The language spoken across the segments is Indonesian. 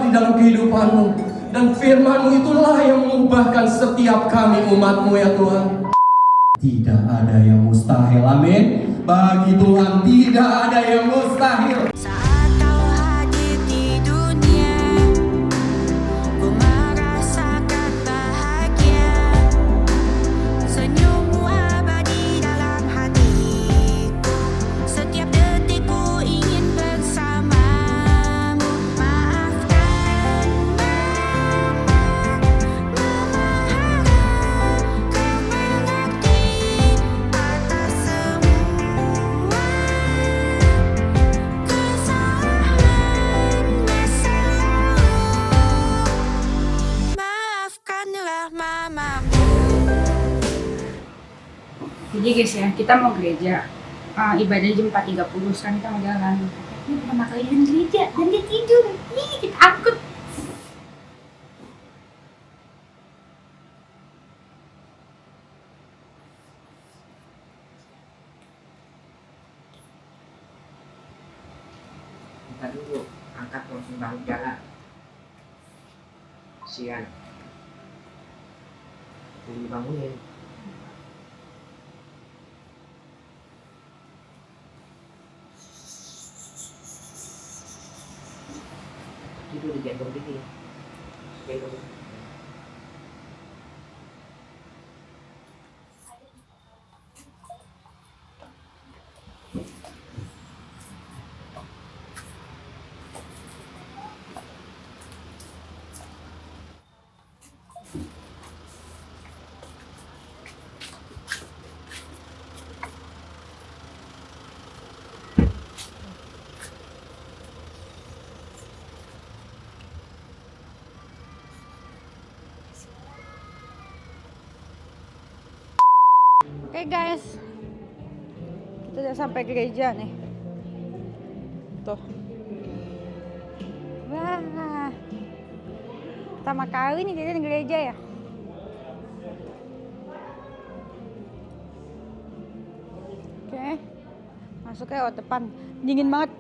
di dalam kehidupanmu. Dan firman-Mu itulah yang mengubahkan setiap kami umat-Mu ya Tuhan. Tidak ada yang mustahil, amin. Bagi Tuhan tidak ada yang mustahil. Saat kau hadir di dunia, ku merasakan bahagia. Senyummu abadi dalam hatiku. Setiap detik ku ingin bersamamu. Maafkan kau mengerti atas semua kesalahan masa lalu. Maafkanlah mamamu. Jadi guys ya, kita mau gereja. Ibadah jam 4.30, sekarang kita mau jalan. Ini pertama kali di gereja dan dia tidur. Ih, kita takut. Ntar dulu, angkat langsung baru jalan. Sian. Belum dibangunin. Tidur digendong gini. Gendong. Oke guys, kita udah sampai gereja nih. Tuh. Wah, pertama kali nih jalan gereja ya. Oke, masuk ke lewat depan. Dingin banget.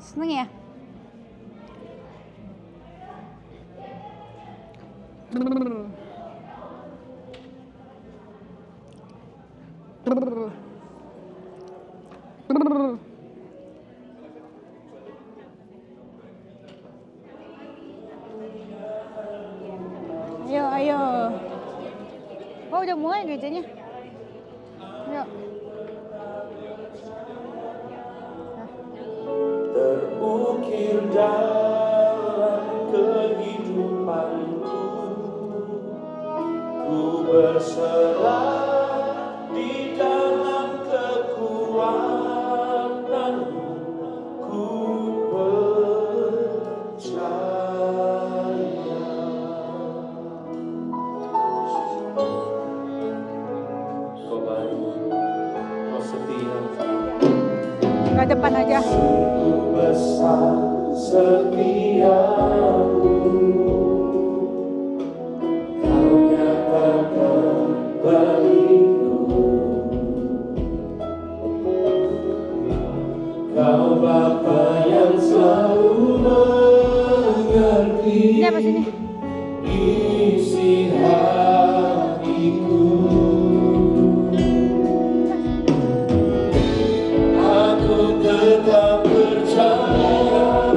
Seneng ya? Ayo, ayo. Oh, udah mulai gerejanya. Yuk. Terukir dalam kehidupanku, ku berserah di dalam kekuatanmu, ku percaya. Kau baik, kau setia. Ke depan aja. Besar setiamu, kau nyatakan bagiku, kau Bapa yang selalu mengerti Ini apa sini? isi hatiku. Aku tetap percaya,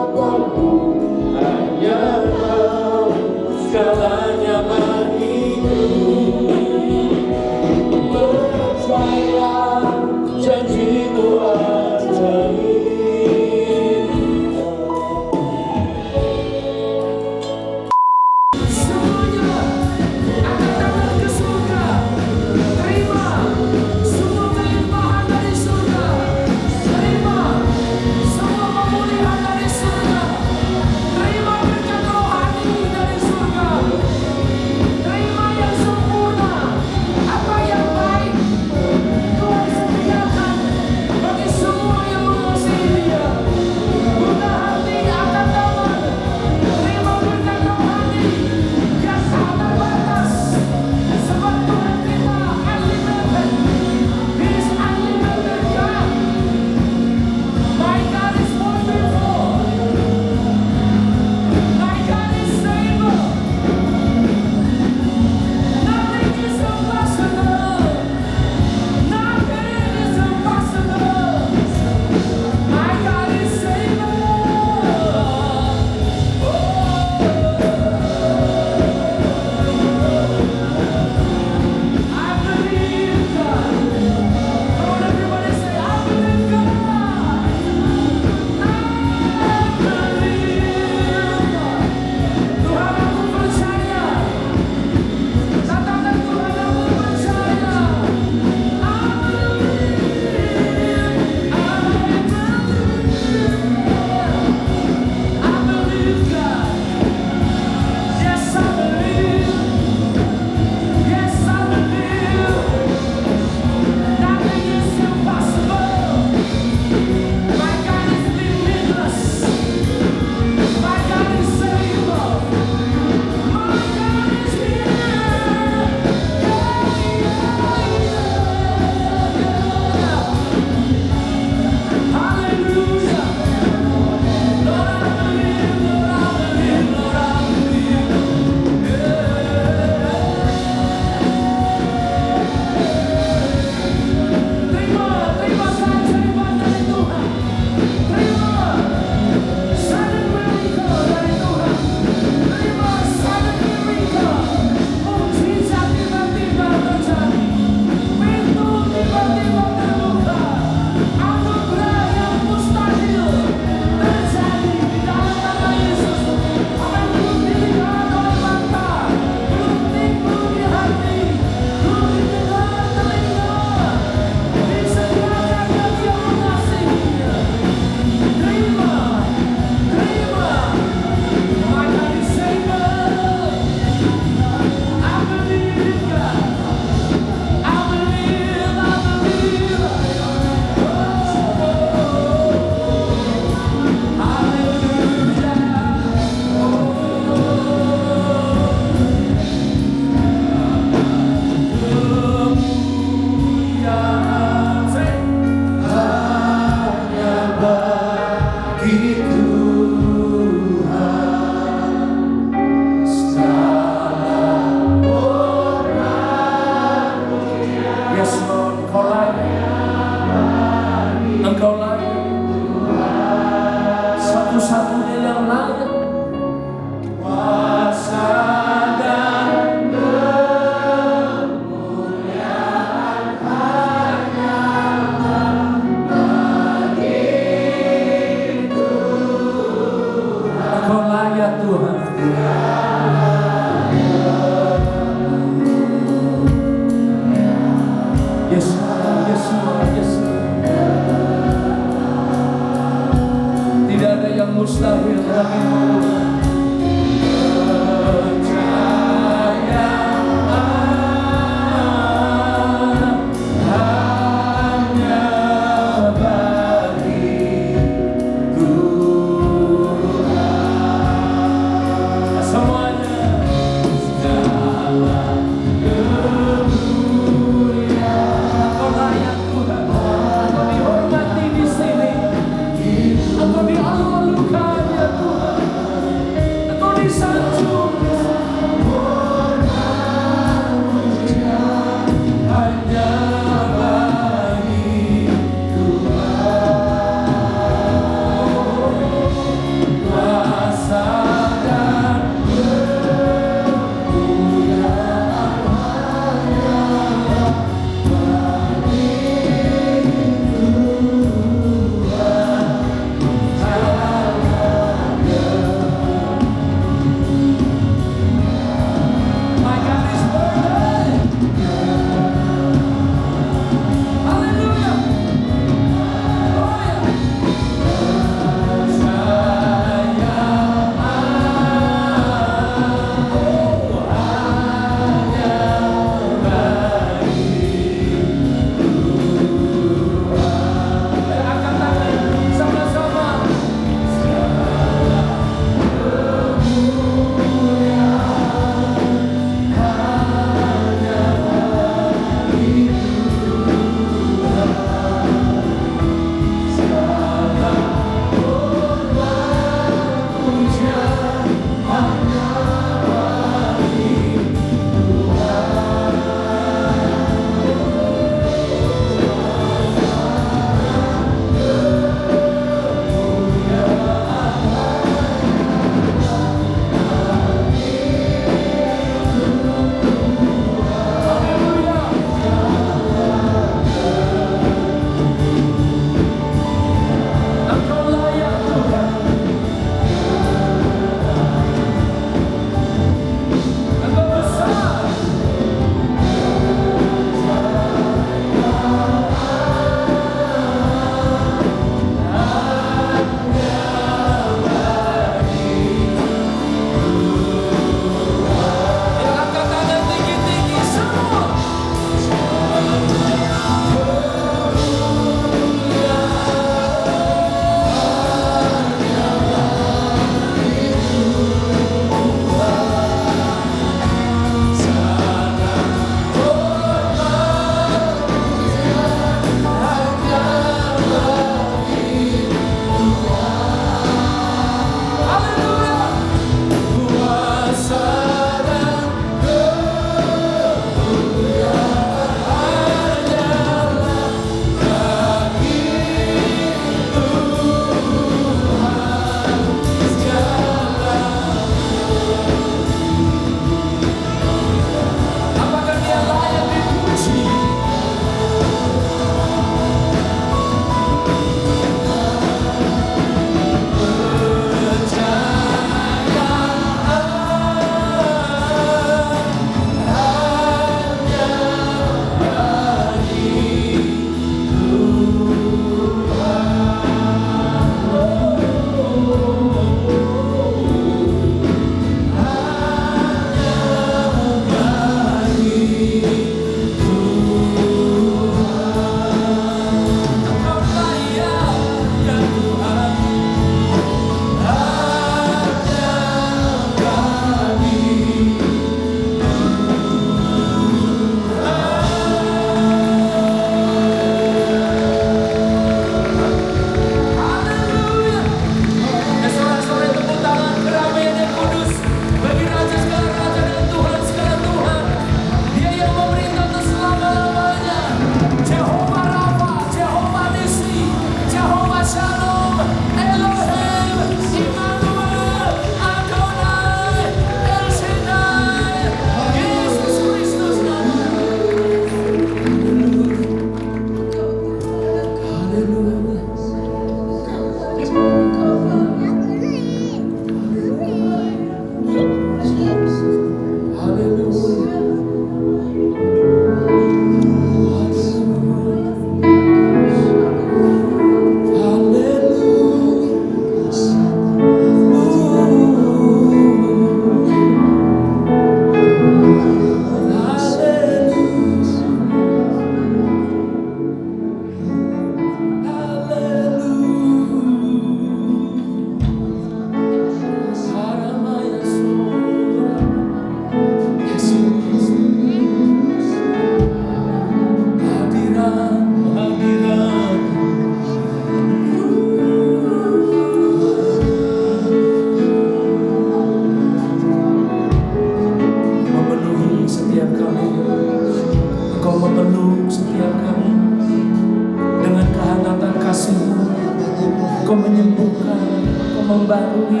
membarui,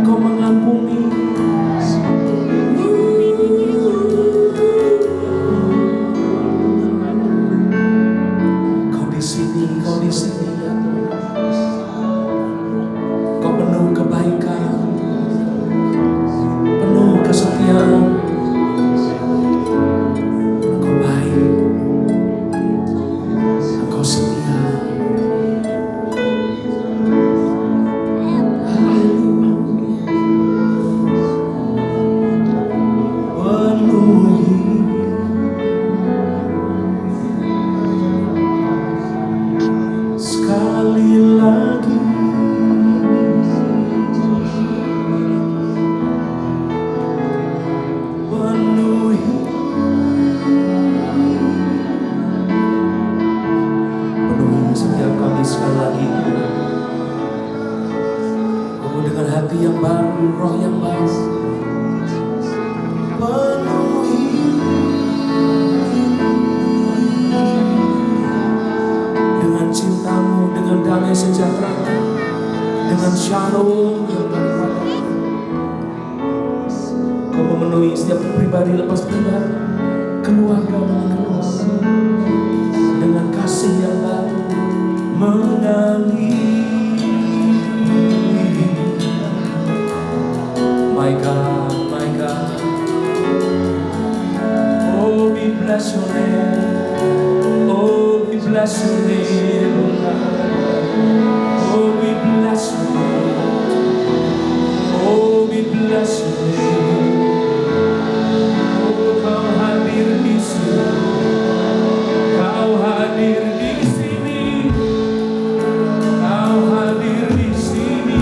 Kau mengampuni. Kau di sini ya Tuhan. Kau penuh kebaikan, penuh kesetiaan. Engkau baik, Engkau setia. Sekali lagi penuhi setiap kami sekali lagi. Oh, dengan hati yang baru, roh yang baru, penuhi dengan cintamu, dengan damai sejahtera, dengan shalom yang daripada. Kau memenuhi setiap pribadi lepas pribadi, keluarga dengan keluarga, dengan kasih yang baru mengalir. My God, my God, oh we bless your name, oh we bless your name, oh God. Oh we bless your name, oh we bless your name. Oh Kau hadir di sini, Kau hadir di sini, Kau hadir di sini,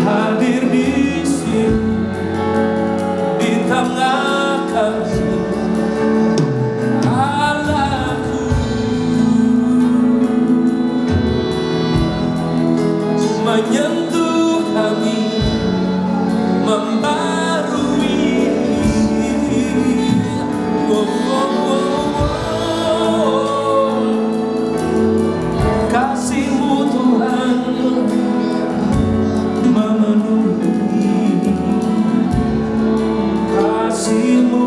hadir di sini, di tengah kami, Allahku, menyentuh kami, membarui. Oh, oh, oh, oh. Kasih-Mu Tuhan memenuhi, kasih-Mu.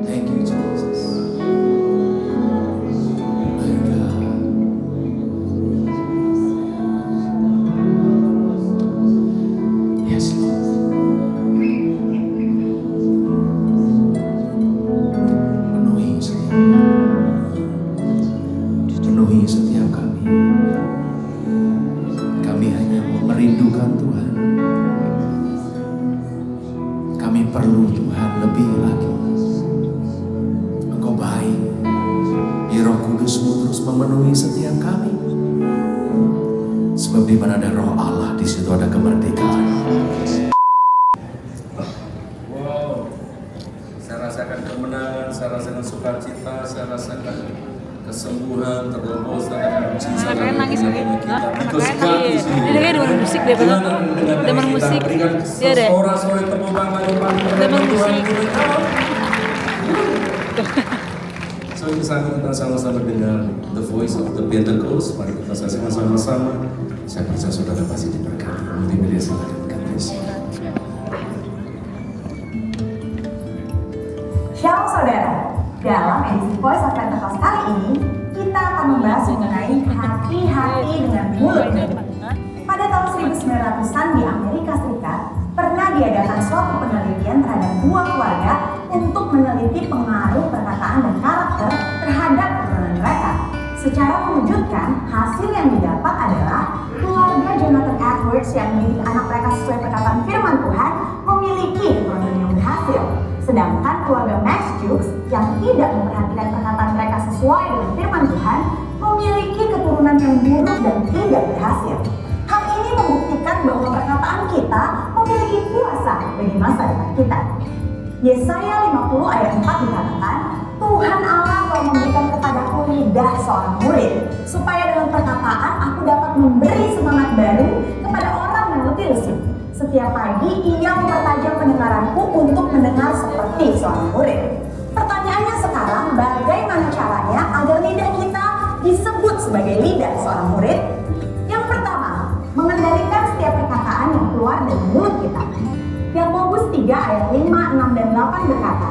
Thank you Jesus. My God. Yes Lord. Penuhi setiap kami. Kami hanya merindukan Tuhan. Kami perlu Tuhan lebih lagi. Engkau baik. Di Roh Kudus-Mu terus memenuhi setiap kami. Sebab di mana ada Roh Allah, di situ ada kemerdekaan. Wow, saya rasakan kemenangan, saya rasakan sukacita, saya rasakan kesembuhan, terobosan, mujizat. Anak-anaknya nangis lagi. Hah? Because Anak-anaknya God nangis. is here. Dia kayak denger musik deh, betul? Denger musik. Iya deh. Sorak-sorai tepuk tangan yang paling keren Denger Tuhan. musik. So kita sama-sama dengar the voice of the Pentecost. Mari kita saksikan sama-sama. Saya percaya saudara pasti diberkati. Multimedia silakan. God bless you. Shalom saudara, dalam edisi Voice of Pentecost kali ini kita akan membahas mengenai hati-hati dengan mulut. Pada tahun 1900-an di Amerika Serikat pernah diadakan suatu penelitian terhadap dua keluarga untuk meneliti pengaruh perkataan dan karakter terhadap keturunan mereka. Secara mengejutkan, hasil yang didapat adalah keluarga Jonathan Edwards yang mendidik anak mereka sesuai perkataan firman Tuhan memiliki keturunan yang berhasil. Sedangkan keluarga Max Jukes yang tidak memperhatikan perkataan mereka sesuai dengan firman Tuhan memiliki keturunan yang buruk dan tidak berhasil. Hal ini membuktikan bahwa perkataan kita memiliki kuasa bagi masa depan kita. Yesaya 50 ayat 4 dikatakan, Tuhan Allah telah memberikan kepadaku lidah seorang murid, supaya dengan perkataan aku dapat memberi semangat baru kepada orang yang letih lesu. Setiap pagi ia mempertajam pendengaranku untuk mendengar seperti seorang murid. Pertanyaannya sekarang, bagaimana caranya agar disebut sebagai lidah seorang murid? Yang pertama, mengendalikan setiap perkataan yang keluar dari mulut kita. Yakobus 3 ayat 5, 6, dan 8 berkata,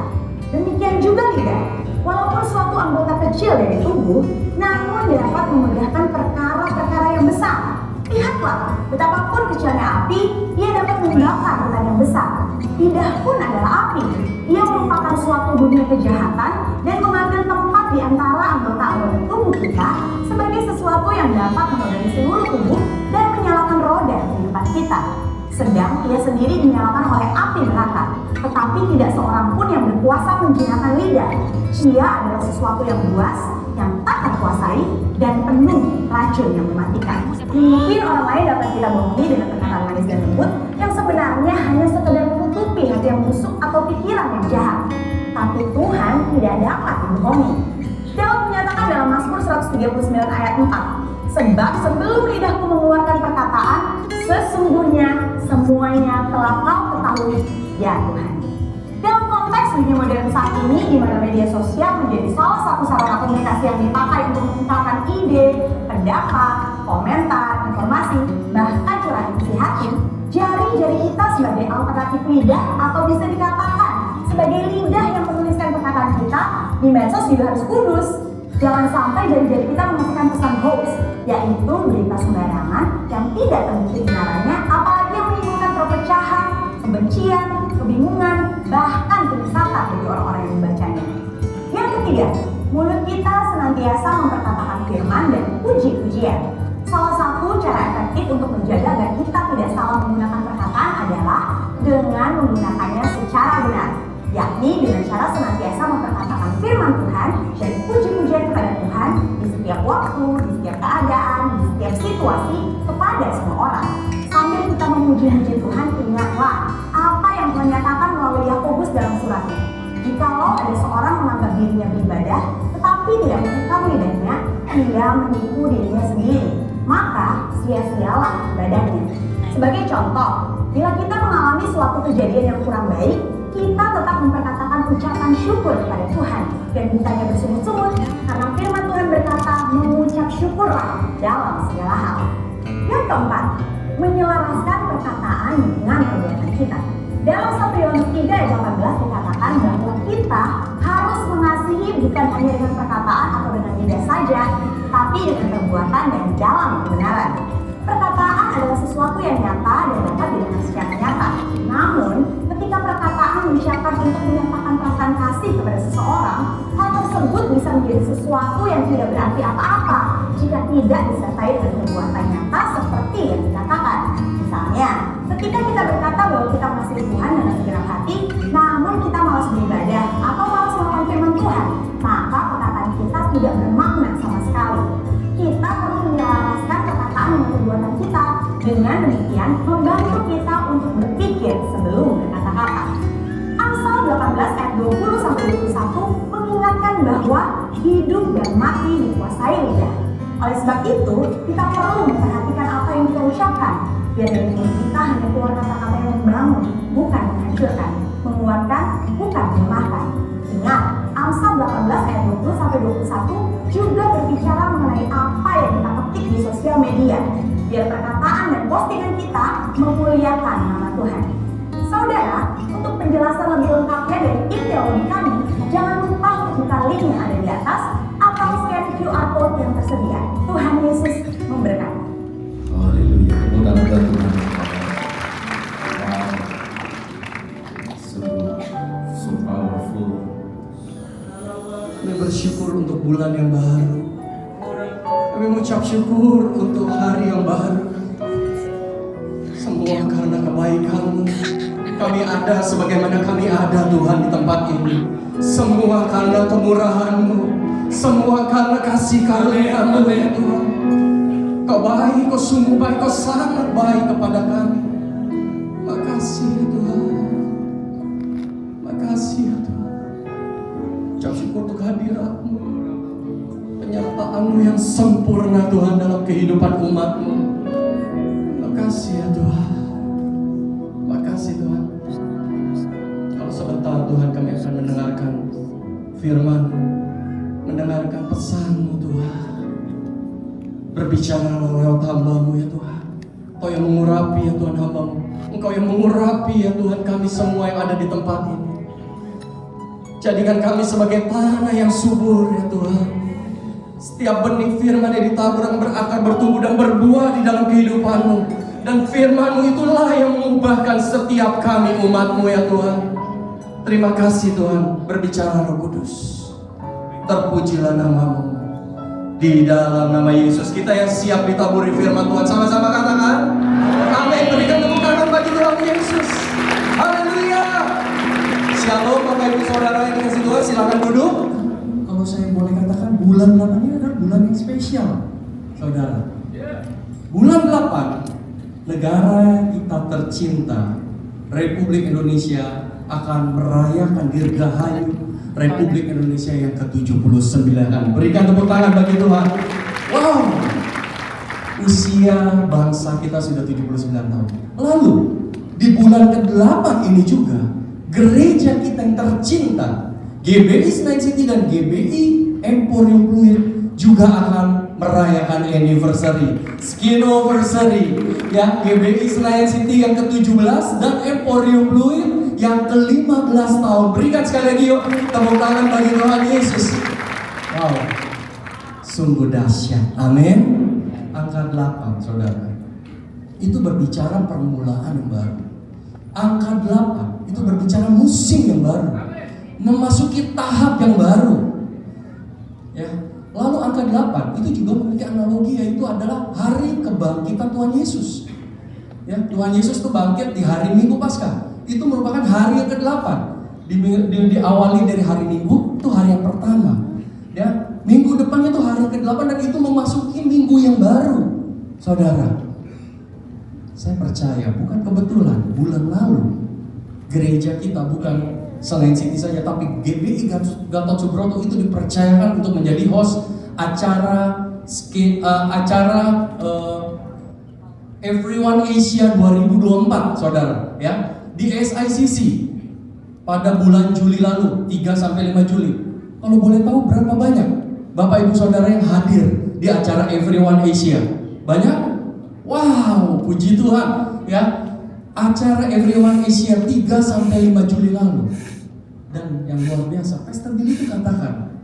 demikian juga lidah, walaupun suatu anggota kecil dari tubuh, namun dapat memudahkan perkara-perkara yang besar. Lihatlah, betapapun kecilnya api, ia dapat membakar hutan yang besar. Lidah pun adalah api. Ia merupakan suatu dunia kejahatan dan mengambil tempat di antara anggota-anggota tubuh kita sebagai sesuatu yang dapat menodai seluruh tubuh dan menyalakan roda kehidupan kita. Sedang ia sendiri dinyalakan oleh api neraka, tetapi tidak seorang pun yang berkuasa menjinakkan lidah. Ia adalah sesuatu yang buas, yang tak terkuasai, dan penuh racun yang mematikan. Mungkin orang lain dapat kita bohongi dengan perkataan manis dan lembut yang sebenarnya hanya sekedar menutupi hati yang busuk atau pikiran yang jahat. Tapi Tuhan tidak dapat dibohongi. Daud menyatakan dalam Mazmur 139 ayat 4, sebab sebelum lidahku mengeluarkan perkataan, sesungguhnya semuanya telah kau ketahui, ya Tuhan. Dalam konteks dunia modern saat ini, di mana media sosial menjadi salah satu sarana komunikasi yang dipakai untuk mengungkapkan ide, pendapat, komentar, informasi, bahkan curahan isi hati, jari-jari kita sebagai alternatif lidah atau bisa dikatakan sebagai lidah yang menuliskan perkataan kita di medsos juga harus kudus. Jangan sampai jari-jari kita menyampaikan pesan hoax, yaitu berita sembarangan yang tidak terbukti kebenarannya, apalagi yang menimbulkan perpecahan, kebencian, kebingungan, bahkan penyesatan bagi orang-orang yang membacanya. Yang ketiga, mulut kita senantiasa memperkatakan firman dan puji-pujian. Salah satu cara efektif untuk menjaga agar kita tidak salah menggunakan perkataan adalah dengan menggunakannya secara benar, yakni dengan cara senantiasa memperkatakan firman Tuhan dan puji-pujian kepada Tuhan di setiap waktu, di setiap keadaan, di setiap situasi kepada semua orang. Sambil kita memuji-muji Tuhan, ingatlah apa yang Tuhan nyatakan melalui Yakobus dalam suratnya. Jikalau ada seorang menganggap dirinya beribadah, tetapi tidak menipu lidahnya, ia menipu dirinya sendiri, maka sia-sialah ibadahnya. Sebagai contoh, bila kita mengalami suatu kejadian yang kurang baik, kita tetap memperkatakan ucapan syukur kepada Tuhan dan bukannya bersungut-sungut, karena firman Tuhan berkata mengucap syukurlah dalam segala hal. Yang keempat, menyelaraskan perkataan dengan perbuatan kita. Dalam 1 Yohanes 3 ayat 18 dikatakan bahwa kita harus mengasihi bukan hanya dengan perkataan atau dengan lidah saja, tapi dengan perbuatan dan dalam kebenaran. Perkataan adalah sesuatu yang nyata dan dapat didengar secara nyata. Namun, ketika perkataan diucapkan untuk menyatakan perasaan kasih kepada seseorang, hal tersebut bisa menjadi sesuatu yang tidak berarti apa-apa jika tidak disertai dengan perbuatan nyata seperti yang dikatakan. Misalnya, ketika kita berkata bahwa kita mengasihi Tuhan dengan segenap hati, namun kita malas beribadah atau malas melakukan firman Tuhan, maka perkataan kita tidak bermakna sama sekali. Kita perlu menyelaraskan perkataan dengan perbuatan kita. Dengan demikian, membantu kita untuk berpikir sebelum berkata-kata. Amsal 18 ayat 20-21 mengingatkan bahwa hidup dan mati dikuasai lidah. Oleh sebab itu, kita perlu memperhatikan apa yang kita ucapkan. Biar dari mulut kita hanya keluar kata-kata yang membangun, bukan menghancurkan, menguatkan, bukan melemahkan. Ingat, Amsal 18 ayat 20-21 juga berbicara mengenai apa yang kita ketik di sosial media. Biar perkataan dan postingan kita memuliakan nama Tuhan. Saudara, untuk penjelasan lebih lengkapnya dari tim teologi kami, jangan lupa untuk buka link yang ada di atas atau scan QR code yang tersedia. Tuhan Yesus memberkati. Haleluya. Tepuk tangan buat Tuhan. Wow. So powerful. Kami bersyukur untuk bulan yang baru. Kami mengucap syukur untuk hari yang baru. Semua karena kebaikan-Mu. Kami ada sebagaimana kami ada Tuhan di tempat ini. Semua karena kemurahan-Mu. Semua karena kasih karunia-Mu ya Tuhan. Kau baik, Kau sungguh baik, Kau sangat baik kepada kami. Makasih ya Tuhan. Makasih ya Tuhan. Ucap syukur untuk hadirat-Mu, penyertaan-Mu yang sempurna Tuhan dalam kehidupan umat-Mu. Makasih ya Tuhan. Makasih Tuhan. Kalau sebentar Tuhan kami akan mendengarkan firman-Mu, mendengarkan pesan-Mu Tuhan. berbicara lewat hamba-Mu ya Tuhan. Engkau yang mengurapi ya Tuhan hamba-Mu. Engkau yang mengurapi ya Tuhan kami semua yang ada di tempat ini. Jadikan kami sebagai tanah yang subur ya Tuhan. Setiap benih firman yang ditabur yang berakar, bertumbuh dan berbuah di dalam kehidupan-Mu. Dan firman-Mu itulah yang mengubahkan setiap kami umat-Mu ya Tuhan. Terima kasih Tuhan, berbicara Roh Kudus. Terpujilah nama-Mu. Di dalam nama Yesus kita yang siap ditaburi firman Tuhan, sama-sama katakan amin. Berikan tepuk tangan bagi Tuhan Yesus. Haleluya. Shalom Bapak Ibu Saudara yang dikasih Tuhan, silakan duduk. Kalau saya boleh katakan, bulan 8 ini adalah bulan yang spesial, Saudara. Bulan 8, negara kita tercinta, Republik Indonesia akan merayakan Dirgahayu Republik Indonesia yang ke-79. Berikan tepuk tangan bagi Tuhan. Wow, usia bangsa kita sudah 79 tahun. Lalu di bulan ke-8 ini juga gereja kita yang tercinta, GBI Senayan City dan GBI Emporium Pluit juga akan merayakan anniversary, skinoversary ya. GBI Senayan City yang ke-17 dan Emporium Pluit yang ke-15 tahun. Berikan sekali lagi yuk tepuk tangan bagi Tuhan Yesus. Wow, sungguh dahsyat. Amin. Angka 8 Saudara, itu berbicara permulaan yang baru. Angka 8 itu berbicara musim yang baru, memasuki tahap yang baru ya. Lalu angka 8 itu juga memiliki analogi, yaitu adalah hari kebangkitan Tuhan Yesus ya. Tuhan Yesus itu bangkit di hari Minggu Paskah. Itu merupakan hari yang ke-8. Diawali dari hari Minggu, itu hari yang pertama ya. Minggu depannya itu hari yang ke-8 dan itu memasuki minggu yang baru. Saudara, saya percaya bukan kebetulan bulan lalu gereja kita, bukan Senayan City saja, tapi GBI Gatot Subroto itu dipercayakan untuk menjadi host acara Everyone Asia 2024, Saudara ya, di SICC pada bulan Juli lalu, 3-5 Juli. Kalau boleh tahu berapa banyak Bapak Ibu Saudara yang hadir di acara Everyone Asia? Banyak? Wow, puji Tuhan ya. Acara Everyone Asia 3-5 Juli lalu. Dan yang luar biasa, Pastor Billy itu katakan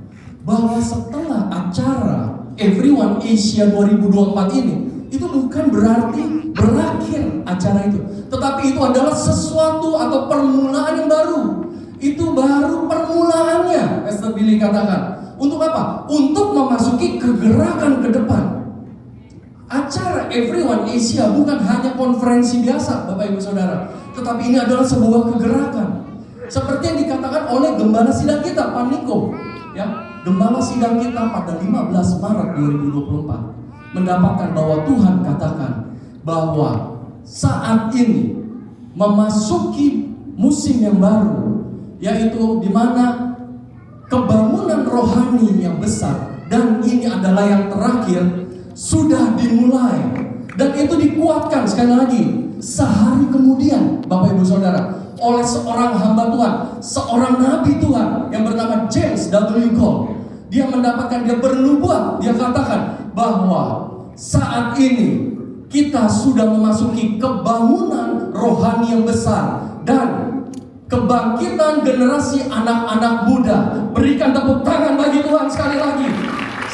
bahwa setelah acara Everyone Asia 2024 ini, itu bukan berarti berakhir acara itu, tetapi itu adalah sesuatu atau permulaan yang baru. Itu baru permulaannya, Pastor Billy katakan. Untuk apa? Untuk memasuki kegerakan ke depan. Acara Everyone Asia bukan hanya konferensi biasa, Bapak Ibu Saudara, tetapi ini adalah sebuah kegerakan. Seperti yang dikatakan oleh gembala sidang kita, Pak Niko ya. Gembala sidang kita pada 15 Maret 2024 mendapatkan bahwa Tuhan katakan bahwa saat ini memasuki musim yang baru, yaitu di mana kebangunan rohani yang besar, dan ini adalah yang terakhir, sudah dimulai. Dan itu dikuatkan sekali lagi sehari kemudian, Bapak Ibu Saudara, oleh seorang hamba Tuhan, seorang nabi Tuhan yang bernama James W. Cole. Dia mendapatkan, dia bernubuat, dia katakan bahwa saat ini kita sudah memasuki kebangunan rohani yang besar dan kebangkitan generasi anak-anak muda. Berikan tepuk tangan bagi Tuhan sekali lagi.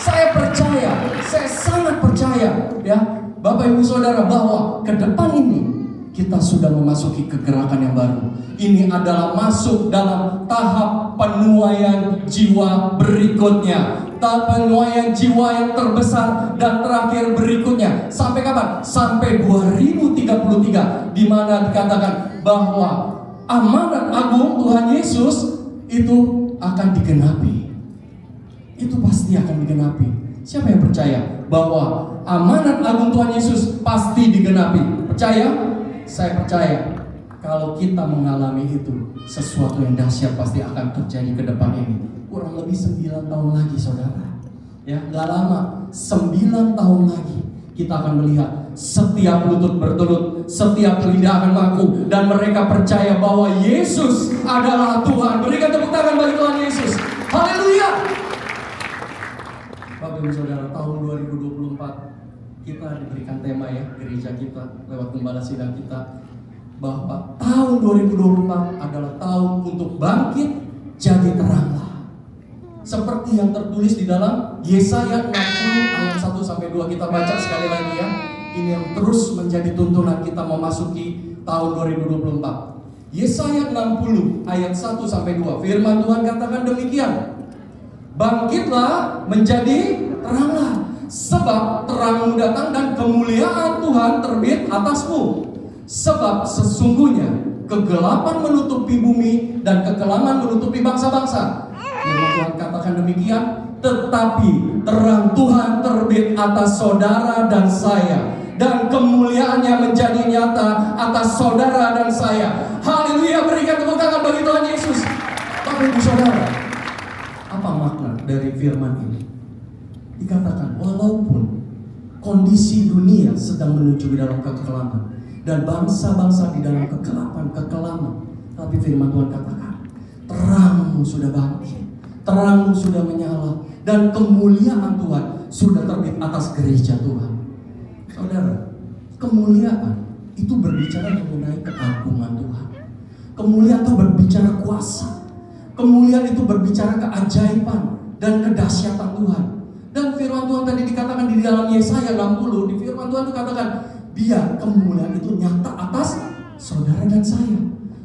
Saya percaya, saya sangat percaya ya Bapak Ibu Saudara, bahwa ke depan ini kita sudah memasuki kegerakan yang baru. Ini adalah masuk dalam tahap penuaian jiwa berikutnya. Tahap penuaian jiwa yang terbesar dan terakhir berikutnya. Sampai kapan? Sampai 2033, di mana dikatakan bahwa amanat agung Tuhan Yesus itu akan digenapi. Itu pasti akan digenapi. Siapa yang percaya bahwa amanat agung Tuhan Yesus pasti digenapi? Percaya? Saya percaya. Kalau kita mengalami itu, sesuatu yang dahsyat pasti akan terjadi ke depan ini. Kurang lebih 9 tahun lagi, Saudara. Ya, gak lama, 9 tahun lagi kita akan melihat setiap lutut bertelut, setiap lidah akan mengaku, dan mereka percaya bahwa Yesus adalah Tuhan. Berikan tepuk tangan bagi Tuhan Yesus. Haleluya. Bapak Ibu Saudara, tahun 2024 kita diberikan tema ya, gereja kita lewat gembala sidang kita, bahwa tahun 2024 adalah tahun untuk bangkit jadi teranglah. Seperti yang tertulis di dalam Yesaya 60 ayat 1 sampai 2, kita baca sekali lagi ya. Ini yang terus menjadi tuntunan kita memasuki tahun 2024. Yesaya 60 ayat 1 sampai 2. Firman Tuhan katakan demikian. Bangkitlah menjadi teranglah, sebab terangmu datang dan kemuliaan Tuhan terbit atasmu. Sebab sesungguhnya kegelapan menutupi bumi dan kekelaman menutupi bangsa-bangsa. Firman Tuhan katakan demikian, tetapi terang Tuhan terbit atas saudara dan saya, dan kemuliaannya menjadi nyata atas saudara dan saya. Haleluya, berikan tepuk tangan bagi Tuhan Yesus. Bapak Ibu Saudara, apa makna dari firman ini? Dikatakan walaupun kondisi dunia sedang menuju ke dalam kekelaman dan bangsa-bangsa di dalam kekelaman, tapi firman Tuhan katakan terangmu sudah bangkit, terangmu sudah menyala, dan kemuliaan Tuhan sudah terbit atas gereja Tuhan. Saudara, kemuliaan itu berbicara mengenai keagungan Tuhan. Kemuliaan itu berbicara kuasa. Kemuliaan itu berbicara keajaiban dan kedahsyatan Tuhan. Dan firman Tuhan tadi dikatakan di dalam Yesaya 60, di firman Tuhan dikatakan, biar kemuliaan itu nyata atas saudara dan saya.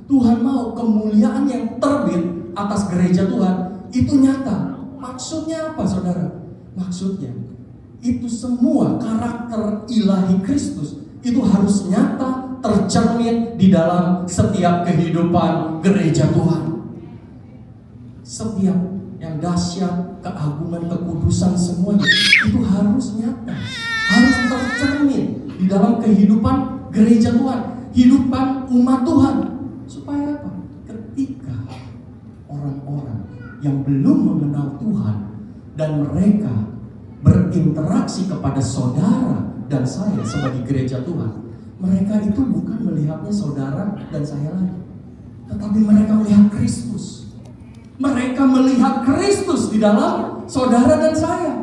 Tuhan mau kemuliaan yang terbit atas gereja Tuhan itu nyata. Maksudnya apa, saudara? Maksudnya itu semua karakter ilahi Kristus itu harus nyata, tercermin di dalam setiap kehidupan gereja Tuhan. Setiap yang dahsyat, keagungan, kekudusan semuanya itu harus nyata, harus tercermin di dalam kehidupan gereja Tuhan, kehidupan umat Tuhan. Supaya apa? Ketika orang-orang yang belum mengenal Tuhan dan mereka berinteraksi kepada saudara dan saya sebagai gereja Tuhan, mereka itu bukan melihatnya saudara dan saya lagi, tetapi mereka melihat Kristus. Mereka melihat Kristus di dalam saudara dan saya.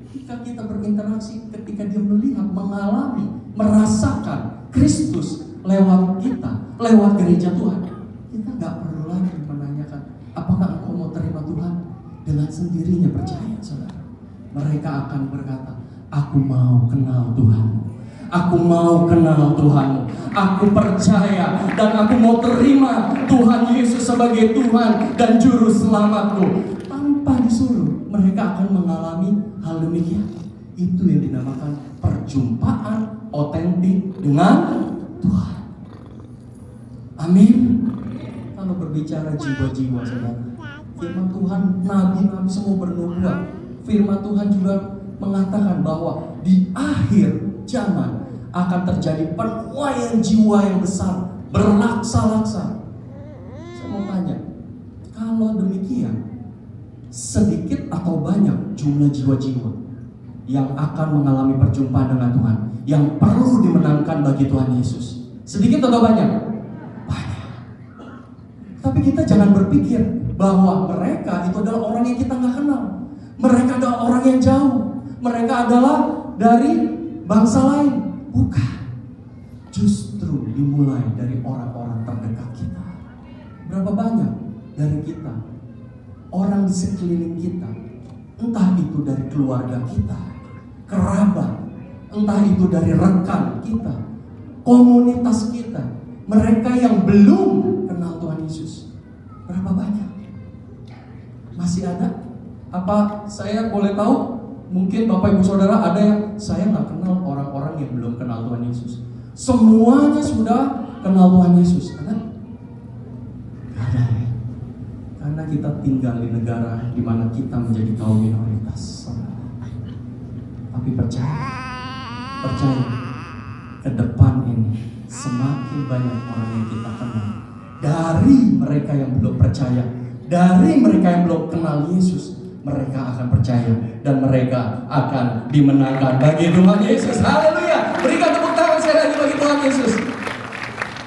Ketika kita berinteraksi, ketika dia melihat, mengalami, merasakan Kristus lewat kita, lewat gereja Tuhan, kita gak perlu lagi menanyakan, apakah engkau mau terima Tuhan? Dengan sendirinya percaya, saudara. Mereka akan berkata, aku mau kenal Tuhanmu, aku mau kenal Tuhanmu, aku percaya dan aku mau terima Tuhan Yesus sebagai Tuhan dan Juru Selamatku. Tanpa disuruh, mereka akan mengalami hal demikian. Itu yang dinamakan perjumpaan otentik dengan Tuhan. Amin. Kalau berbicara jiwa-jiwa, saudara, firman Tuhan, nabi-nabi semua bernubuat. Firman Tuhan juga mengatakan bahwa di akhir zaman akan terjadi penuaian jiwa yang besar, berlaksa-laksa. Saya mau tanya, kalau demikian, sedikit atau banyak jumlah jiwa-jiwa yang akan mengalami perjumpaan dengan Tuhan, yang perlu dimenangkan bagi Tuhan Yesus? Sedikit atau banyak? Banyak. Tapi kita jangan berpikir bahwa mereka itu adalah orang yang kita nggak kenal. Mereka adalah orang yang jauh. Mereka adalah dari bangsa lain. Bukan. Justru dimulai dari orang-orang terdekat kita. Berapa banyak dari kita, orang di sekeliling kita, entah itu dari keluarga kita, kerabat, entah itu dari rekan kita, komunitas kita, mereka yang belum kenal Tuhan Yesus. Berapa banyak? Masih ada? Apa saya boleh tahu? Mungkin Bapak Ibu Saudara ada yang saya nggak kenal orang-orang yang belum kenal Tuhan Yesus. Semuanya sudah kenal Tuhan Yesus. Ada? Ada ya. Karena kita tinggal di negara di mana kita menjadi kaum minoritas. Tapi percaya, ke depan ini semakin banyak orang yang kita kenal. Dari mereka yang belum percaya, dari mereka yang belum kenal Yesus, mereka akan percaya dan mereka akan dimenangkan bagi Tuhan Yesus. Haleluya. Berikan tepuk tangan sekali lagi bagi Tuhan Yesus.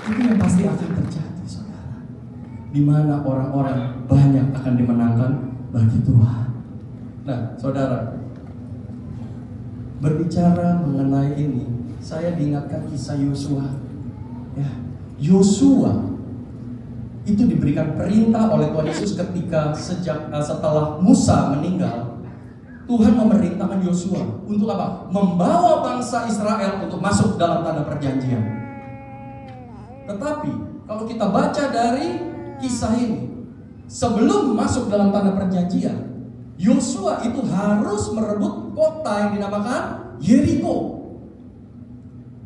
Itu yang pasti akan terjadi, saudara. Di mana orang-orang banyak akan dimenangkan bagi Tuhan. Nah, saudara, berbicara mengenai ini, saya diingatkan kisah Yosua. Ya, Yosua itu diberikan perintah oleh Tuhan Yesus ketika setelah Musa meninggal. Tuhan memerintahkan Yosua untuk apa? Membawa bangsa Israel untuk masuk dalam tanah perjanjian. Tetapi kalau kita baca dari kisah ini, sebelum masuk dalam tanah perjanjian, Yosua itu harus merebut kota yang dinamakan Yeriko.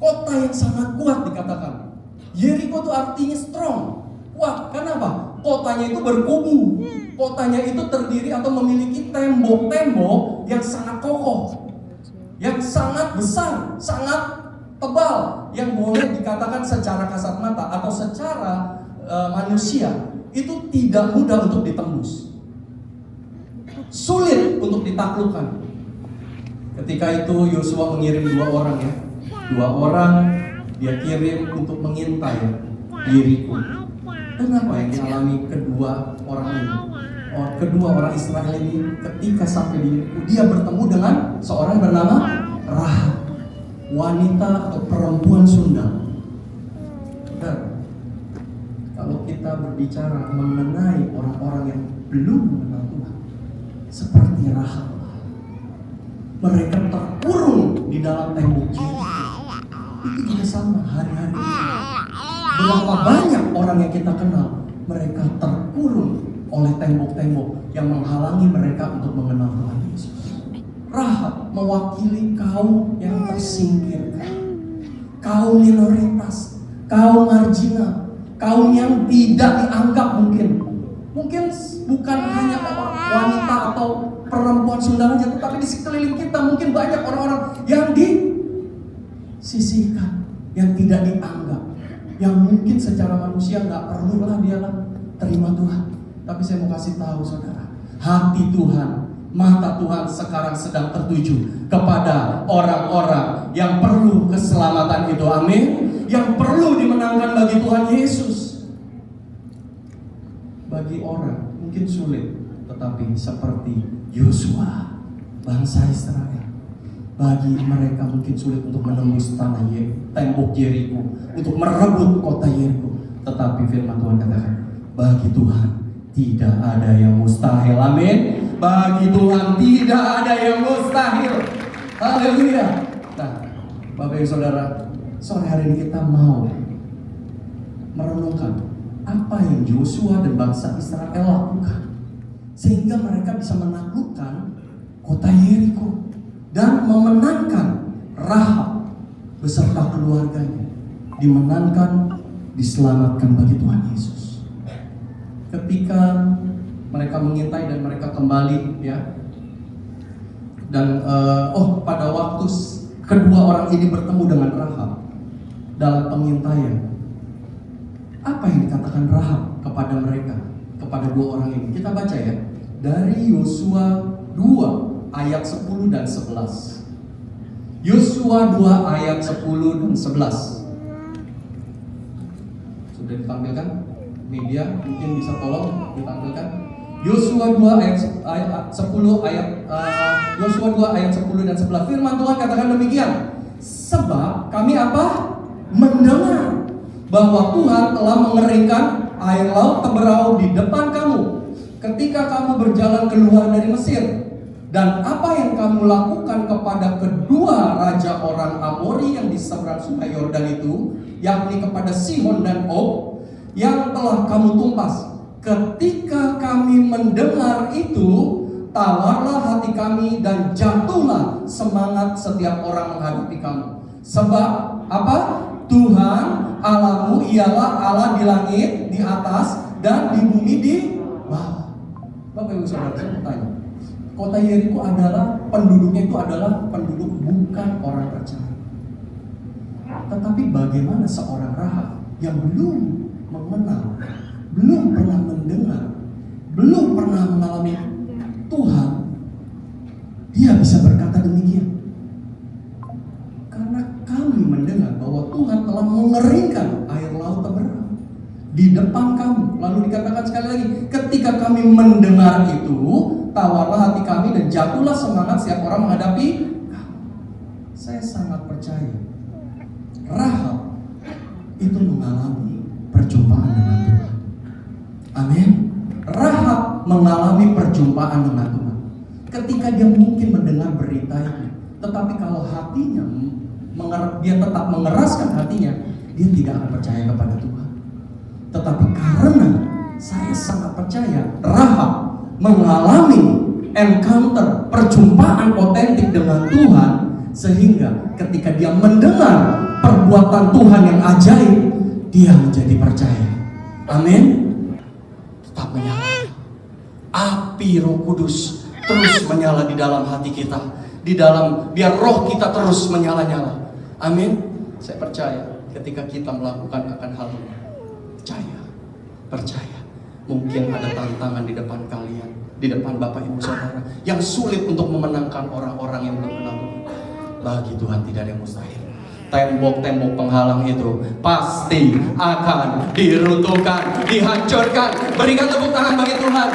Kota yang sangat kuat dikatakan. Yeriko itu artinya strong, kuat. Kenapa? Kotanya itu berkubu. Kotanya itu terdiri atau memiliki tembok-tembok yang sangat kokoh, yang sangat besar, sangat tebal, yang boleh dikatakan secara kasat mata atau secara manusia itu tidak mudah untuk ditembus, sulit untuk ditaklukkan. Ketika itu Yosua mengirim 2 orang ya, 2 orang dia kirim untuk mengintai Yeriko. Dan apa yang dialami kedua orang ini? Kedua orang Israel ini ketika sampai di Yeriko, dia bertemu dengan seorang bernama Rahab, wanita atau perempuan Sunda. Dan kalau kita berbicara mengenai orang-orang yang belum mengenal Tuhan, seperti Rahab, mereka terkurung di dalam tembok Yeriko. Itu juga sama hari-hari ini. Berapa banyak orang yang kita kenal, mereka terkurung oleh tembok-tembok yang menghalangi mereka untuk mengenal Tuhan Yesus. Rahab mewakili kaum yang tersingkirkan, kaum minoritas, kaum marginal, kaum yang tidak dianggap mungkin bukan hanya wanita atau perempuan Sunda saja, tetapi di sekeliling kita mungkin banyak orang-orang yang disisihkan, yang tidak dianggap, yang mungkin secara manusia nggak perlulah dia terima Tuhan. Tapi saya mau kasih tahu saudara, hati Tuhan, mata Tuhan sekarang sedang tertuju kepada orang-orang yang perlu keselamatan itu, amin. Yang perlu dimenangkan bagi Tuhan Yesus. Bagi orang mungkin sulit, tetapi seperti Yosua, bangsa Israel, bagi mereka mungkin sulit untuk menembus tanah tembok Yeriko, untuk merebut kota Yeriko. Tetapi firman Tuhan katakan, bagi Tuhan tidak ada yang mustahil, amin. Bagi Tuhan tidak ada yang mustahil, haleluya. Nah, Bapak Ibu Saudara, sore hari ini kita mau merenungkan apa yang Yosua dan bangsa Israel lakukan sehingga mereka bisa menaklukkan kota Yeriko dan memenangkan Rahab beserta keluarganya, dimenangkan, diselamatkan bagi Tuhan Yesus. Ketika mereka mengintai dan mereka kembali ya, dan pada waktu kedua orang ini bertemu dengan Rahab dalam pengintaian, apa yang dikatakan Rahab kepada mereka, kepada 2 orang ini? Kita baca ya dari Yosua 2 ayat 10 dan 11. Yosua 2 ayat 10 dan 11. Sudah ditampilkan? Media mungkin bisa tolong ditampilkan. Yosua 2 ayat 10 Yosua 2 ayat 10 dan 11. Firman Tuhan katakan demikian. Sebab kami apa? Mendengar bahwa Tuhan telah mengeringkan air laut Teberau di depan kamu ketika kamu berjalan keluar dari Mesir. Dan apa yang kamu lakukan kepada kedua raja orang Amori yang di seberang sungai Yordan itu, yakni kepada Sihon dan Og, yang telah kamu tumpas. Ketika kami mendengar itu, tawarlah hati kami dan jatuhlah semangat setiap orang menghadapi kamu. Sebab apa? Tuhan Allahmu ialah Allah di langit, di atas, dan di bumi di bawah. Bapak Ibu Saudara, saya bertanya, kota Yeriko adalah, penduduknya itu adalah penduduk bukan orang percaya. Tetapi bagaimana seorang Rahab yang belum mengenal, belum pernah mendengar, belum pernah mengalami Tuhan, dia bisa berkata demikian? Karena kami mendengar bahwa Tuhan telah mengeringkan air laut Teberau di depan kamu. Lalu dikatakan sekali lagi, ketika kami mendengar itu, tawarlah hati kami dan jatuhlah semangat setiap orang menghadapi kamu. Saya sangat percaya Rahab itu mengalami perjumpaan dengan Tuhan. Amin. Rahab mengalami perjumpaan dengan Tuhan ketika dia mungkin mendengar berita itu, tetapi kalau hatinya dia tetap mengeraskan hatinya, dia tidak akan percaya kepada Tuhan. Tetapi karena saya sangat percaya Rahab mengalami encounter, perjumpaan otentik dengan Tuhan, sehingga ketika dia mendengar perbuatan Tuhan yang ajaib, dia menjadi percaya. Amin. Tetap menyala. Api Roh Kudus terus menyala di dalam hati kita, biar roh kita terus menyala-nyala. Amin. Saya percaya ketika kita melakukan akan hal ini, percaya. Mungkin ada tantangan di depan kalian, di depan Bapak Ibu Saudara, yang sulit untuk memenangkan orang-orang yang belum kenal Tuhan. Bagi Tuhan tidak ada yang mustahil. Tembok-tembok penghalang itu pasti akan diruntuhkan, dihancurkan. Berikan tepuk tangan bagi Tuhan.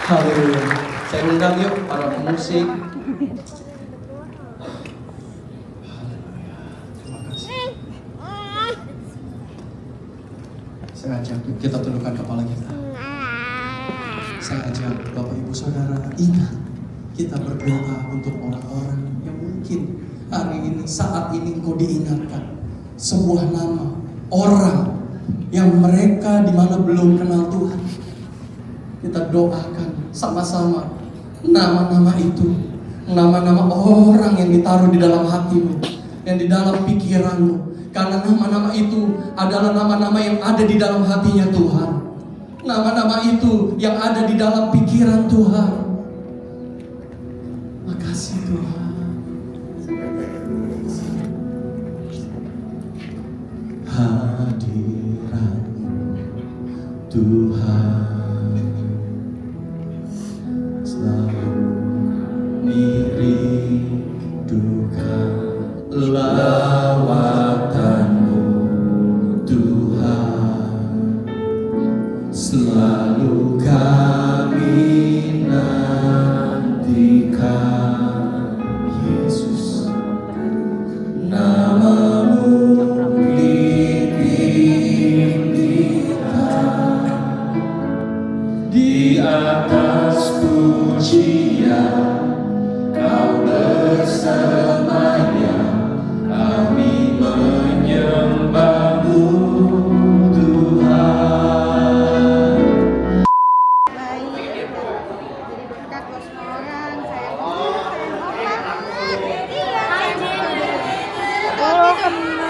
Haleluya. Saya undang yuk para pemusik. Saya ajak kita tundukkan kepala kita. Saya ajak Bapak Ibu Saudara, ingat kita berdoa untuk orang-orang yang mungkin hari ini, saat ini engkau diingatkan sebuah nama orang yang mereka di mana belum kenal Tuhan. Kita doakan sama-sama nama-nama itu, nama-nama orang yang ditaruh di dalam hatimu, yang di dalam pikiranmu. Karena nama-nama itu adalah nama-nama yang ada di dalam hatinya Tuhan. Nama-nama itu yang ada di dalam pikiran Tuhan. Makasih Tuhan. Hadirat-Mu Tuhan selalu mirip duka lawatan-Mu Tuhan, selalu kami nantikan Yesus. Nama-Mu ditinggikan di atas pujian, Kau bersamanya, kami menyembah-Mu Tuhan. Baik, jadi berkat buat semua orang. Saya oh kena.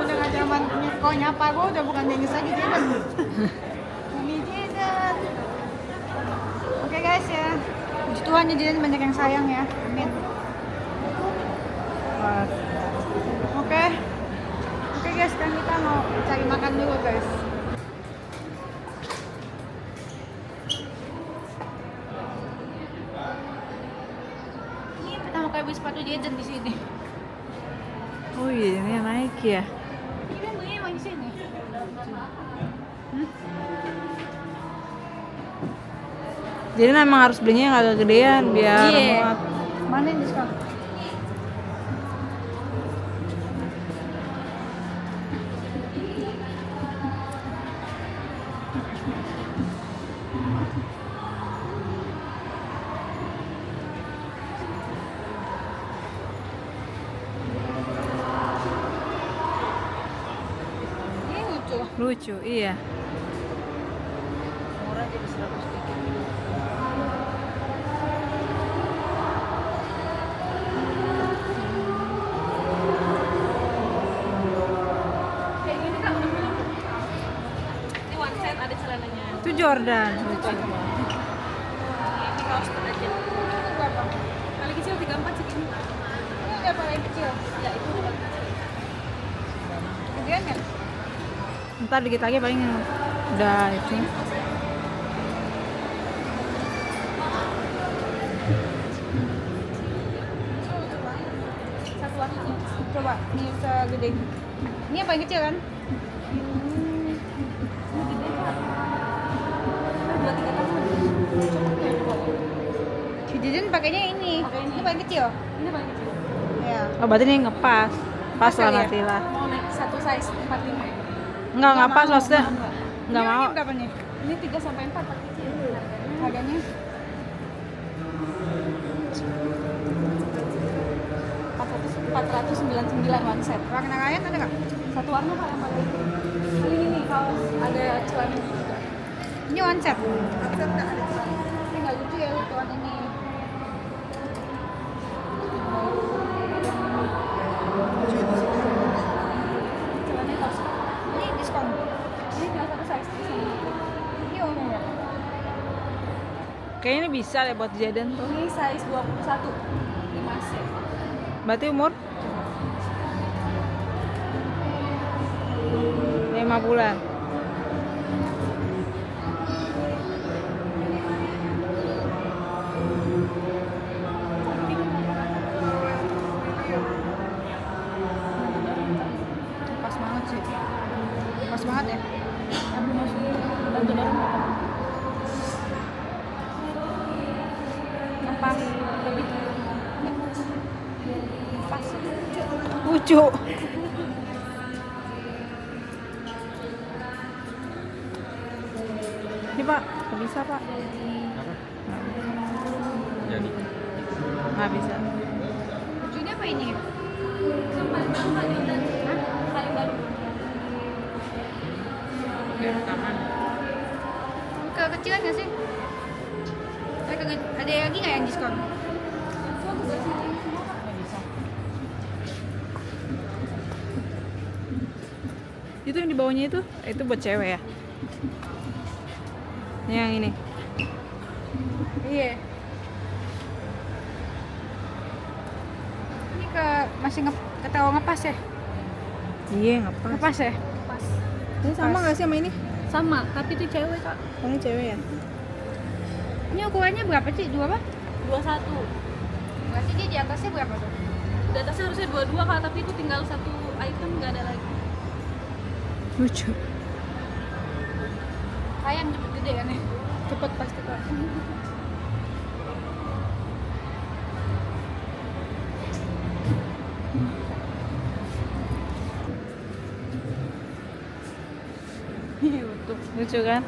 Udah gak zaman kau nyapa gue udah bukan Dennis lagi Jaden. Mami Jaden. Oke guys ya, puji Tuhan ya Jaden banyak yang sayang ya. Amin. Oke guys, sekarang kita mau cari makan dulu guys. Ini pertama kali beli sepatu Jaden di sini. Oh iya, ini naik ya. Ini kan belinya emang di sini. Jadi memang harus belinya yang agak gedean biar muat. Mana yang diskon? Ini lucu. Lucu, iya. Murah jadi 100 dikit. Kayak gini kan udah. Ini one set ada celananya. Itu Jordan, lucu. Ini kaos aja. Itu berapa? Paling kecil 34 segini. Ini udah paling kecil. Ya itu udah paling kecil. gedean ya? Ntar dikit lagi paling udah itu. Satuan ini. Coba, ini segede. Ini yang paling kecil kan? Si Jaden pakainya ini. Ini paling kecil. Ini paling kecil. Ya. Oh berarti ini ngepas. Pas lah kali ya? nanti lah. Mau naik satu size 45. Enggak pas maksudnya. Enggak Ini mau. Ini berapa nih? Ini 3 sampai 4 paling kecil. Harganya 499 one set. Warna kain ada nggak? Satu warna pak yang paling. Ini nih kaos ada celana juga. Ini one set. One set nggak ada celana. Ini nggak lucu ya lucuan ini. Celananya kaos. Ini diskon. Ini tinggal satu size di sini. Ini umum ya. Kayaknya ini bisa deh buat Jaden tuh. Ini size 21. 5 set. Berarti umur 5 bulan. Pas banget sih. Pas banget ya. Tapi masuk bantu dorong. Pas lebih pas. Lucu. Ini pak, nggak bisa pak. Jadi Nggak bisa. Lucunya apa ini? Paling baru. Biar rekaman. Kekecilan nggak sih? Ada lagi nggak yang diskon? Itu yang di bawahnya itu buat cewek ya? Ini yang ini. Iya. Ini masih ketawa ngepas ya? Iya ngapa? Ngepas ya? Pas. Ini sama nggak sih sama ini? Sama, tapi itu cewek kak. Oh ini cewek ya? Ini ukurannya berapa sih? 2 apa? 21. Berarti dia di atasnya berapa tuh? Di atasnya harusnya 22 kak, tapi itu tinggal satu item nggak ada lagi. Lucu. Sayang cepet gede kan ya? Cepet pasti kak. Lucu kan?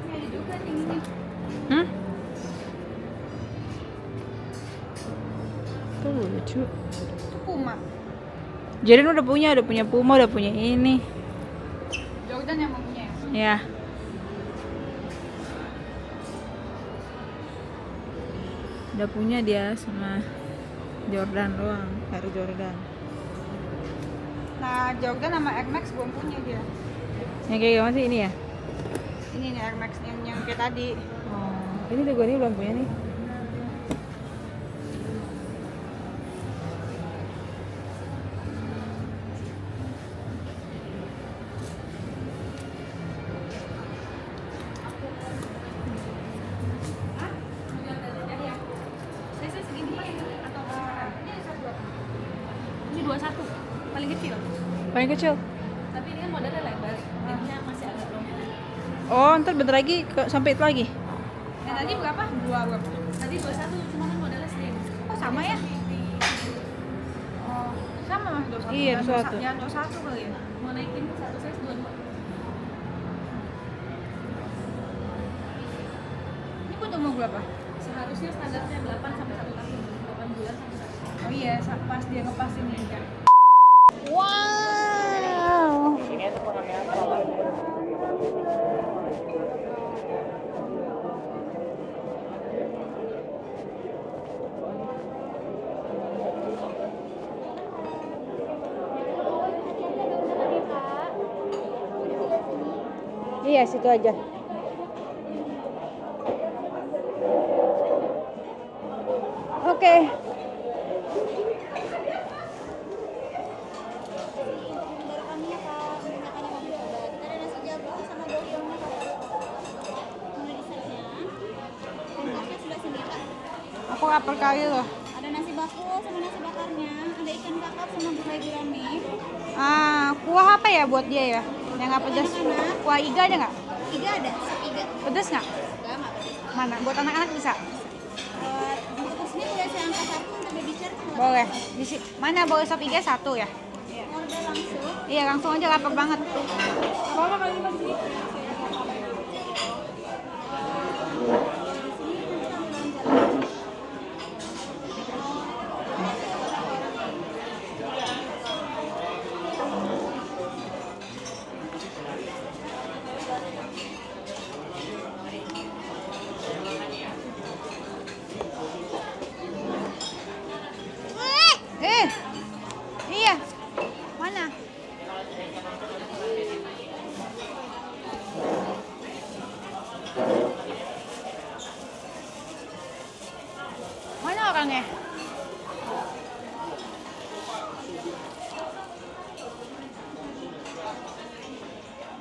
Ini juga nih ini. Hmm? Tuh lucu. Itu Puma. Jaden udah punya Puma, udah punya ini. Jordan yang mau punya ya? Ya. Udah punya dia sama Jordan doang, Air Jordan. Nah, Jordan sama Air Max belum punya dia. Yang kayak gimana sih ini ya? Ini nih Air Max yang kayak tadi. Oh, ini juga nih belum punya nih. Size segini pak atau ini satu apa? Ini 21, paling kecil. Paling kecil. Tapi ini kan modelnya lebar, jadinya masih agak longgar. Oh, ntar bentar lagi sampai itu lagi. Yang tadi berapa? 2 berapa? Tadi 21, cuma kan modelnya slim. Oh sama ya? Oh, sama mas 21. Iya, Jangan 21. Jangan 21 kali ya? Mau naikin satu size 22. Ini buat umur berapa? Seharusnya standarnya 8 sampai 1 tahun, 8 bulan sampai 1 tahun. Oh iya, pas dia ngepas ini kan. Wow. Iya, situ aja. Oke. Aku lapar kali loh. Ada nasi bakul sama nasi bakarnya, ada ikan kakap sama gulai gurame. Kuah apa ya buat dia ya? Yang nggak pedas. Kuah iga ada nggak? Iga ada, sop iga. Pedas nggak? Enggak pedas. Mana? Buat anak-anak bisa? Untuk sini boleh saya angkat satu untuk baby chair. Boleh. Mana boleh sop iga satu ya? Order langsung. Iya langsung aja, lapar banget. Apa kali ini? Iya. Mana? Mana orangnya?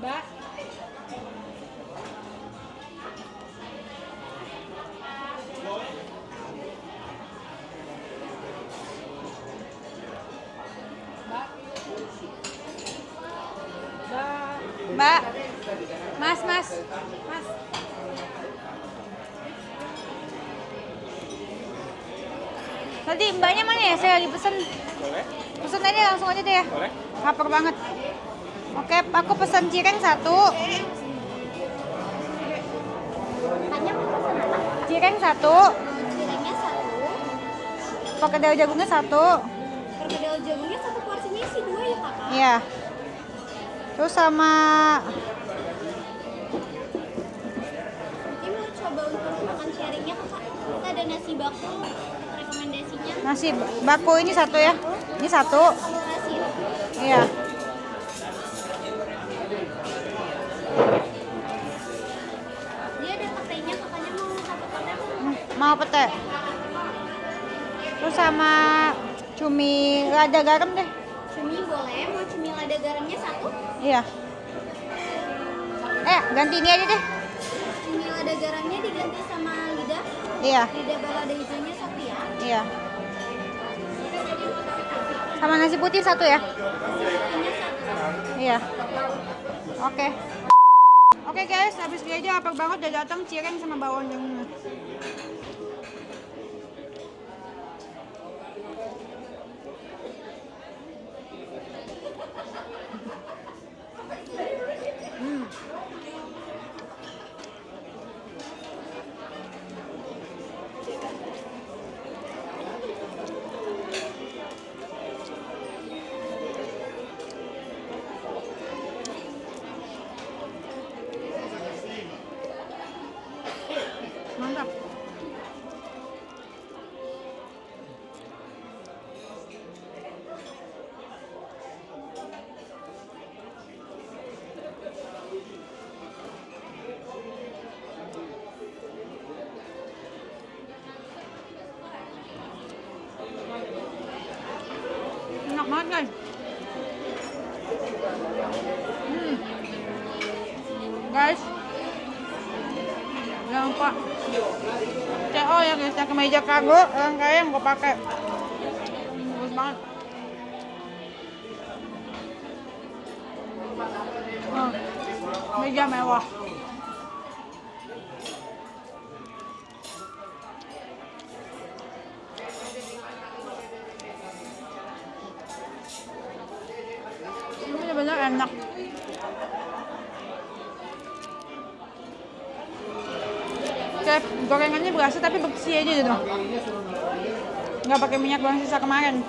Mbak. Mbak, mas. Tadi mbaknya mana ya? Saya lagi pesen. Pesen aja langsung aja deh ya. Boleh. Lapar banget. Oke, aku pesen cireng satu. Cireng satu. Cirengnya satu. Perkedel jagungnya satu. Perkedel jagungnya satu porsinya isi 2 ya kakak? Iya. Terus sama Ini mau coba untuk makan sharingnya kakak. Kita ada nasi bakul, rekomendasinya. nasi bakul ini satu ya. Ini satu. Telur asin. Iya. Dia ada petenya, kakaknya mau satu pete apa? Mau pete. Terus sama cumi lada garam deh. Cumi boleh, mau cumi lada garamnya satu. Iya. Ganti ini aja deh. Cumi lada garamnya diganti sama lidah. Iya. Lidah balado hijaunya satu ya. Iya. Sama nasi putih satu ya. Putihnya satu. Iya. Oke. Oke guys, habis dia aja lapar banget udah datang cireng sama bawang jangnya. Mantap. Enak banget guys. Guys, jangan lupa CO ya guys, yang kemeja kargo yang kayak yang gue pakai bagus banget. Meja mewah. Ini benar-benar enak. Kayak gorengannya berasa tapi bersih aja gitu. Nggak pakai minyak goreng sisa kemarin.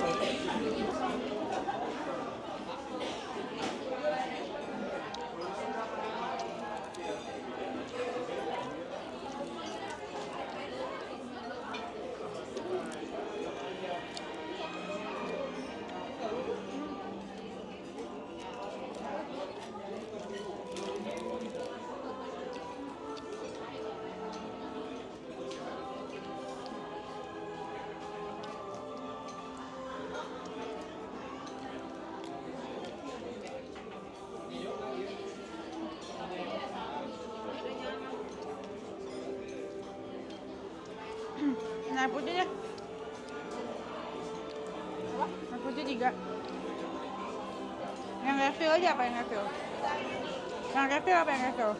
air putih deh. Air putih 3. Yang refill aja apa yang refill? Yang refill apa yang refill?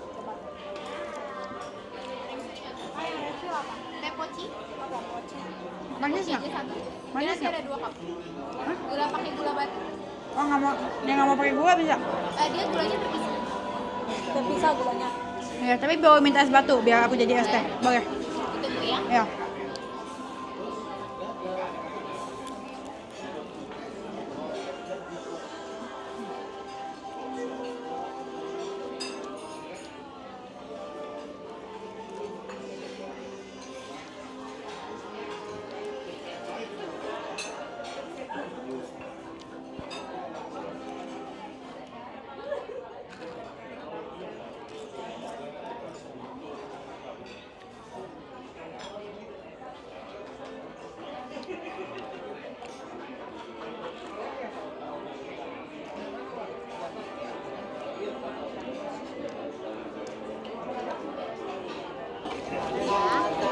Teh poci Manis nggak? aja 1. Manis Dia nggak? ada 2 cup. Gula pakai gula batu. Oh nggak mau, dia nggak mau pakai gula bisa? Dia gulanya terpisah. Terpisah gulanya. Ya, tapi boleh minta es batu biar aku jadi es teh. Boleh? Ditunggu ya. Ya.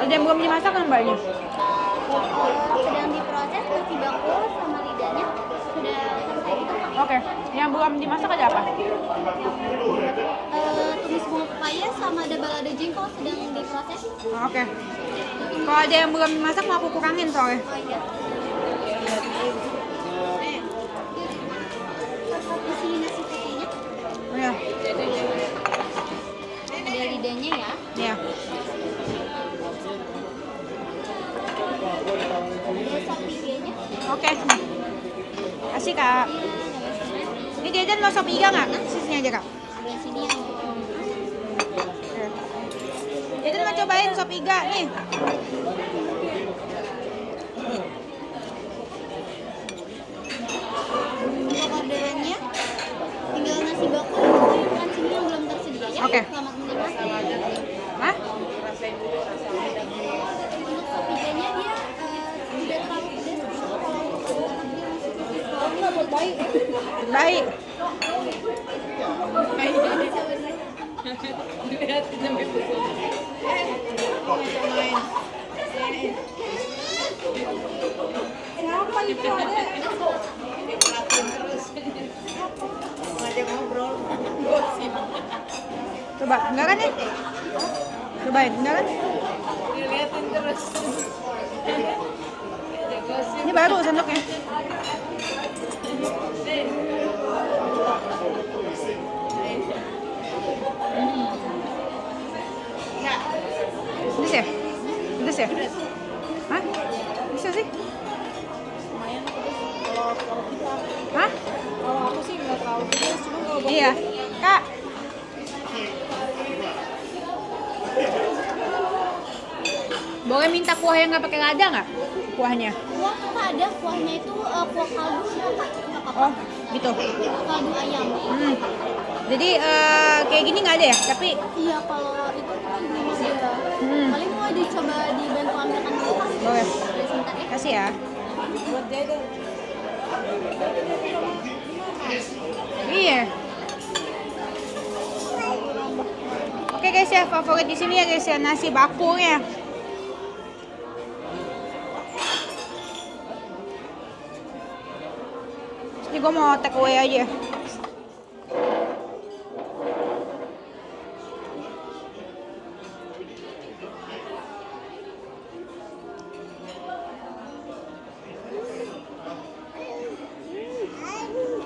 Ada yang belum dimasak kan mbak ini? Sedang diproses nasi bakul sama lidahnya sudah selesai gitu. Oke, yang belum dimasak ada apa? Tumis bunga pepaya sama ada balado jengkol sedang diproses. Oke. Kalau ada yang belum dimasak mau aku kurangin soalnya. Oh iya. Di sini nasi putihnya, Oh ya, ada lidahnya ya. ya. Ada sop iganya. Oke. Kasih kak. Ini jajan mau sop iga nggak? Sisinya aja kak. Sebelah sini yang Oke. Jajan mau cobain sop iga nih. untuk orderannya tinggal nasi bakul makan sini yang belum tersedia ya. Oke. Selamat menikmati. Hah? Untuk sop iganya dia tidak terlalu pedas. Kalau Baik. Siapa itu ada? Coba, enggak kan ya? Cobain, enggak kan? Ini baru sendoknya. Pedes ya? Pedes ya? Hah? Bisa sih? Hah? Kalau aku sih nggak tahu pedas, cuma kalau Iya. Kak. Boleh minta kuah yang nggak pakai lada nggak? Kuahnya? kuah kita ada kuahnya itu kuah kaldu nggak apa-apa. Oh, gitu. Kaldu ayam. Jadi kayak gini nggak ada ya? Tapi Iya kalau itu kita belum ada. Paling mau dicoba dibantu ambilkan dulu Pak. boleh. Boleh sebentar ya. Kasih ya. buat jajan. Iya. Oke guys ya, favorit di sini ya guys ya, nasi bakulnya. Ini gue mau take away aja.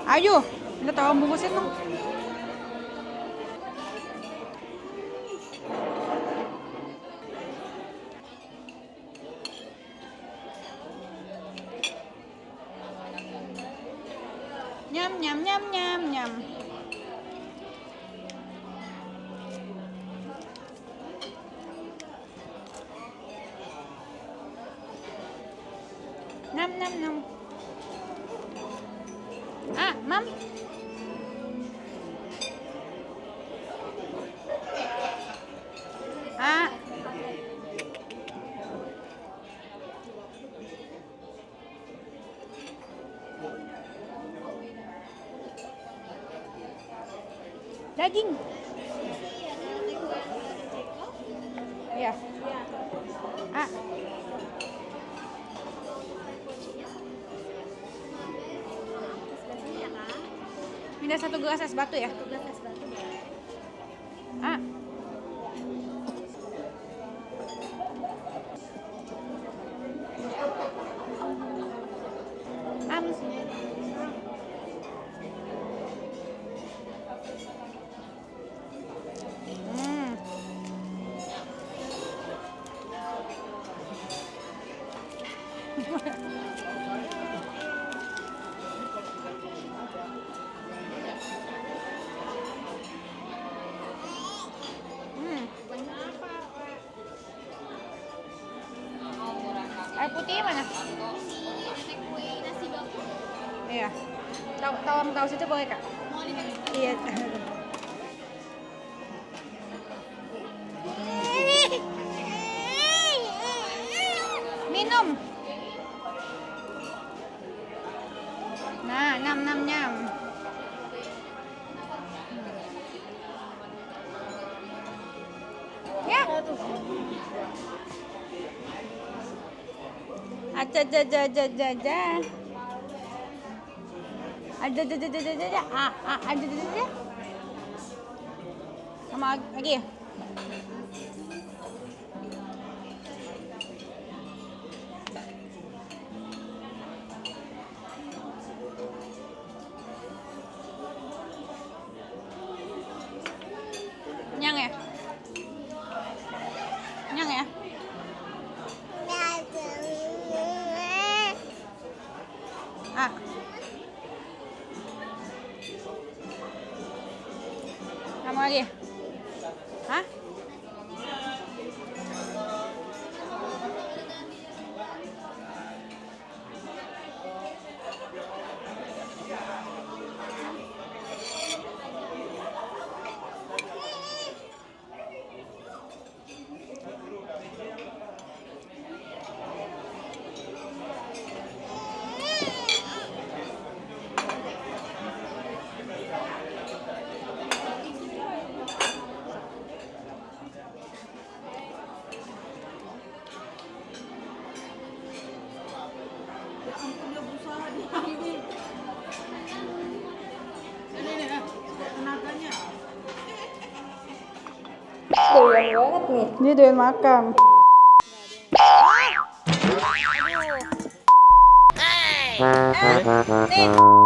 Ayo, kita tolong bungkusin dong. Nyam nyam nyam nyam nyam. Nam nam nam. Ah, mam. Ah. Daging. Ya. Ah. Minta 1 gelas es batu ya? 1 gelas es batu boleh. Ah. Air putih mana? Nenek kue nasi bakso. Iya. Tahu situ boleh kak? Mau dikasih Iya. Minum. Nah, nyam. Ya. Aja. Sama lagi ya? Kenyang ya? Kenyang ya? Ah. Sama lagi? Hah? Dia doyan makan. Nih.